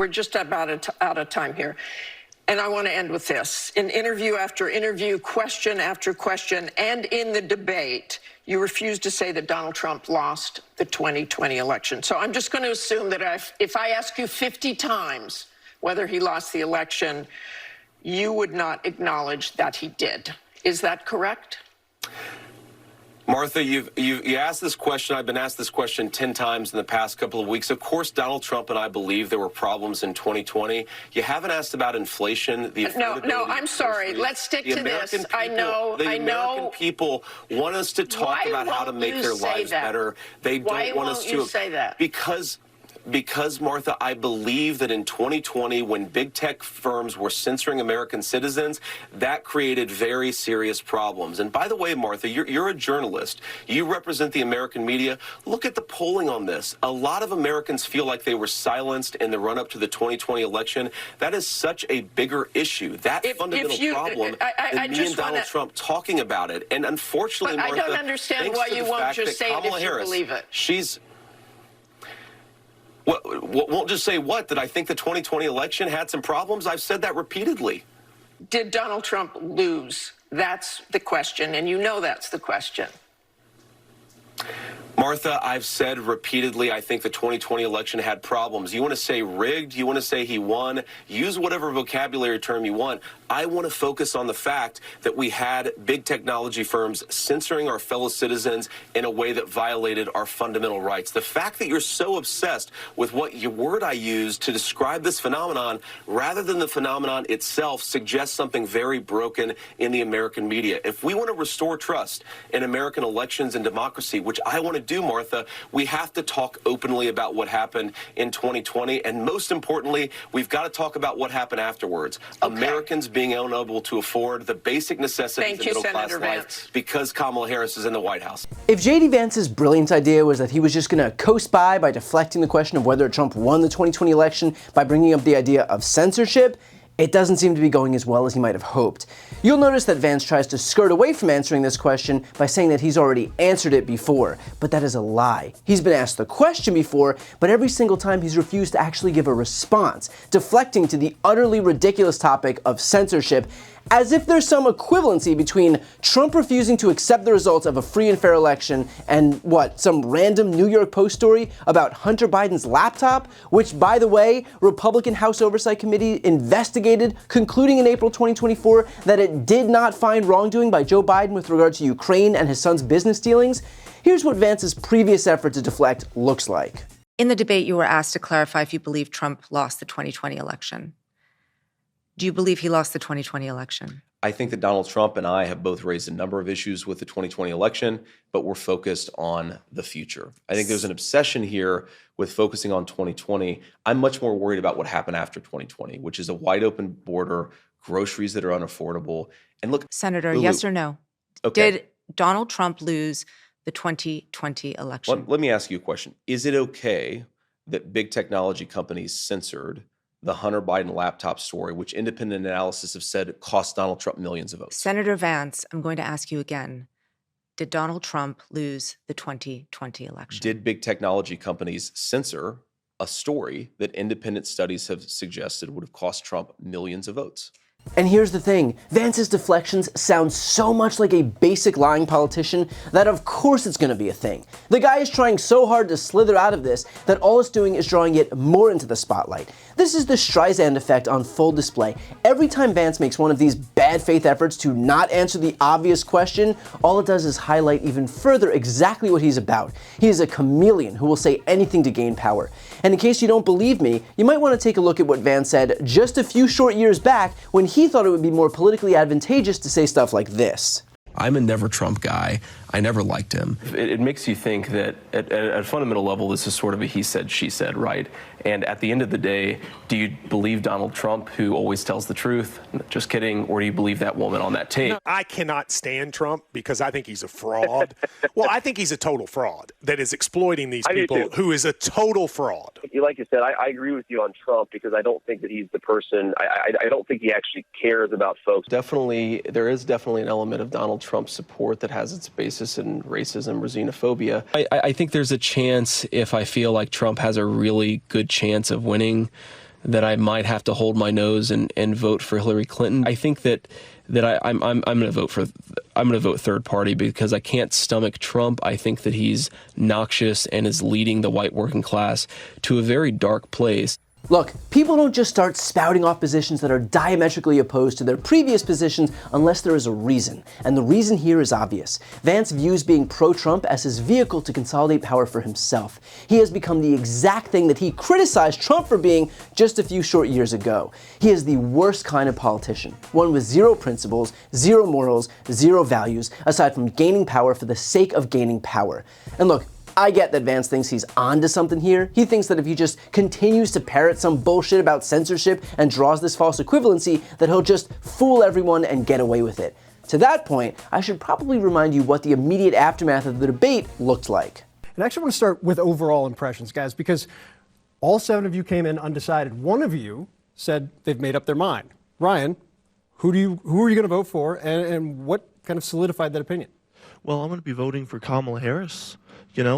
we're just about out of time here. And I want to end with this. In interview after interview, question after question, and in the debate, you refused to say that Donald Trump lost the 2020 election. So I'm just going to assume that if I ask you 50 times whether he lost the election, you would not acknowledge that he did. Is that correct? Martha, you asked this question. I've been asked this question 10 times in the past couple of weeks. Of course, Donald Trump and I believe there were problems in 2020. You haven't asked about inflation. No, I'm sorry. Let's stick to this. People, I know. The American people want us to talk about how to make their lives better. They don't want us to. Why won't you say that? Because, Martha, I believe that in 2020, when big tech firms were censoring American citizens, that created very serious problems. And by the way, Martha, you're a journalist. You represent the American media. Look at the polling on this. A lot of Americans feel like they were silenced in the run-up to the 2020 election. That is such a bigger issue, that fundamental problem, than me and Donald Trump talking about it. And unfortunately, Martha, I don't understand why you won't just say it if you believe it. Won't just say what? That I think the 2020 election had some problems? I've said that repeatedly. Did Donald Trump lose? That's the question, and you know that's the question. Martha, I've said repeatedly, I think the 2020 election had problems. You want to say rigged? You want to say he won? Use whatever vocabulary term you want. I want to focus on the fact that we had big technology firms censoring our fellow citizens in a way that violated our fundamental rights. The fact that you're so obsessed with what word I used to describe this phenomenon rather than the phenomenon itself suggests something very broken in the American media. If we want to restore trust in American elections and democracy, which I want to do, Martha, we have to talk openly about what happened in 2020. And most importantly, we've got to talk about what happened afterwards. Okay. Americans being unable to afford the basic necessities of middle-class life because Kamala Harris is in the White House. If J.D. Vance's brilliant idea was that he was just going to coast by deflecting the question of whether Trump won the 2020 election by bringing up the idea of censorship, it doesn't seem to be going as well as he might have hoped. You'll notice that Vance tries to skirt away from answering this question by saying that he's already answered it before, but that is a lie. He's been asked the question before, but every single time he's refused to actually give a response, deflecting to the utterly ridiculous topic of censorship, as if there's some equivalency between Trump refusing to accept the results of a free and fair election and, some random New York Post story about Hunter Biden's laptop, which, by the way, Republican House Oversight Committee investigated, concluding in April 2024 that it did not find wrongdoing by Joe Biden with regard to Ukraine and his son's business dealings. Here's what Vance's previous effort to deflect looks like. In the debate, you were asked to clarify if you believe Trump lost the 2020 election. Do you believe he lost the 2020 election? I think that Donald Trump and I have both raised a number of issues with the 2020 election, but we're focused on the future. I think there's an obsession here with focusing on 2020. I'm much more worried about what happened after 2020, which is a wide open border, groceries that are unaffordable. And look, Senator, yes or no? Okay. Did Donald Trump lose the 2020 election? Let me ask you a question. Is it okay that big technology companies censored the Hunter Biden laptop story, which independent analysis have said cost Donald Trump millions of votes? Senator Vance, I'm going to ask you again. Did Donald Trump lose the 2020 election? Did big technology companies censor a story that independent studies have suggested would have cost Trump millions of votes? And here's the thing, Vance's deflections sound so much like a basic lying politician that of course it's going to be a thing. The guy is trying so hard to slither out of this that all it's doing is drawing it more into the spotlight. This is the Streisand effect on full display. Every time Vance makes one of these bad faith efforts to not answer the obvious question, all it does is highlight even further exactly what he's about. He is a chameleon who will say anything to gain power. And in case you don't believe me, you might want to take a look at what Vance said just a few short years back when he thought it would be more politically advantageous to say stuff like this. I'm a never Trump guy. I never liked him. It makes you think that at a fundamental level, this is sort of a he said, she said, right? And at the end of the day, do you believe Donald Trump, who always tells the truth? Just kidding. Or do you believe that woman on that tape? I cannot stand Trump because I think he's a fraud. Well, I think he's a total fraud that is exploiting these people, who is a total fraud. Like you said, I agree with you on Trump because I don't think that he's the person. I don't think he actually cares about folks. There is definitely an element of Donald Trump support that has its basis in racism or xenophobia. I think there's a chance, if I feel like Trump has a really good chance of winning that I might have to hold my nose and vote for Hillary Clinton. I think that I'm going to vote third party because I can't stomach Trump. I think that he's noxious and is leading the white working class to a very dark place. Look, people don't just start spouting off positions that are diametrically opposed to their previous positions unless there is a reason. And the reason here is obvious. Vance views being pro-Trump as his vehicle to consolidate power for himself. He has become the exact thing that he criticized Trump for being just a few short years ago. He is the worst kind of politician, one with zero principles, zero morals, zero values, aside from gaining power for the sake of gaining power. And look, I get that Vance thinks he's onto something here. He thinks that if he just continues to parrot some bullshit about censorship and draws this false equivalency, that he'll just fool everyone and get away with it. To that point, I should probably remind you what the immediate aftermath of the debate looked like. And I actually want to start with overall impressions, guys, because all 7 of you came in undecided. 1 of you said they've made up their mind. Ryan, who are you going to vote for, and what kind of solidified that opinion? Well, I'm going to be voting for Kamala Harris. You know,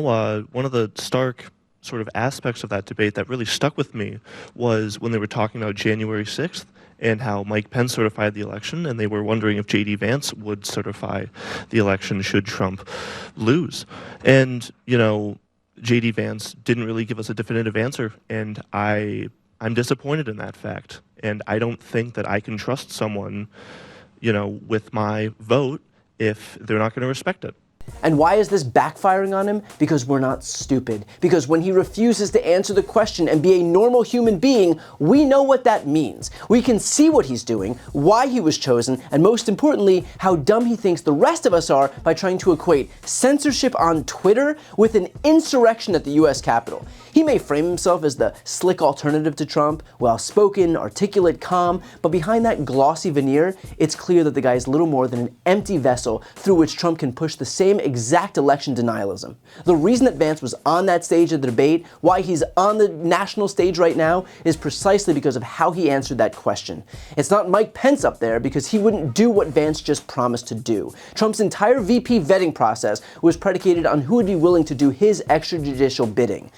one of the stark sort of aspects of that debate that really stuck with me was when they were talking about January 6th and how Mike Pence certified the election, and they were wondering if J.D. Vance would certify the election should Trump lose. And, you know, J.D. Vance didn't really give us a definitive answer, and I'm disappointed in that fact. And I don't think that I can trust someone, you know, with my vote if they're not going to respect it. And why is this backfiring on him? Because we're not stupid. Because when he refuses to answer the question and be a normal human being, we know what that means. We can see what he's doing, why he was chosen, and most importantly, how dumb he thinks the rest of us are by trying to equate censorship on Twitter with an insurrection at the US Capitol. He may frame himself as the slick alternative to Trump, well-spoken, articulate, calm, but behind that glossy veneer, it's clear that the guy is little more than an empty vessel through which Trump can push the same exact election denialism. The reason that Vance was on that stage of the debate, why he's on the national stage right now, is precisely because of how he answered that question. It's not Mike Pence up there because he wouldn't do what Vance just promised to do. Trump's entire VP vetting process was predicated on who would be willing to do his extrajudicial bidding.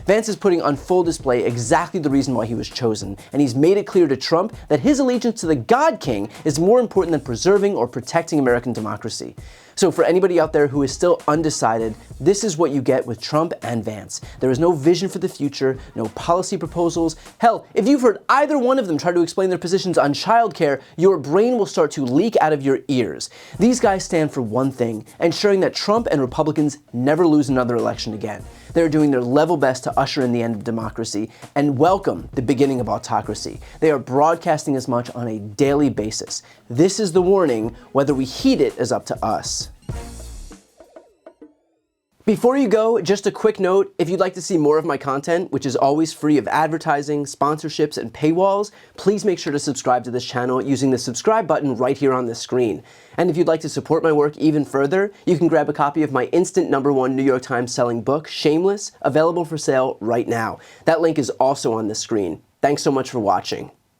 Vance is putting on full display exactly the reason why he was chosen, and he's made it clear to Trump that his allegiance to the God King is more important than preserving or protecting American democracy. So for anybody out there who is still undecided, this is what you get with Trump and Vance. There is no vision for the future, no policy proposals. Hell, if you've heard either one of them try to explain their positions on childcare, your brain will start to leak out of your ears. These guys stand for one thing, ensuring that Trump and Republicans never lose another election again. They're doing their level best to usher in the end of democracy and welcome the beginning of autocracy. They are broadcasting as much on a daily basis. This is the warning. Whether we heed it is up to us. Before you go, just a quick note, if you'd like to see more of my content, which is always free of advertising, sponsorships, and paywalls, please make sure to subscribe to this channel using the subscribe button right here on the screen. And if you'd like to support my work even further, you can grab a copy of my instant #1 New York Times selling book, Shameless, available for sale right now. That link is also on the screen. Thanks so much for watching.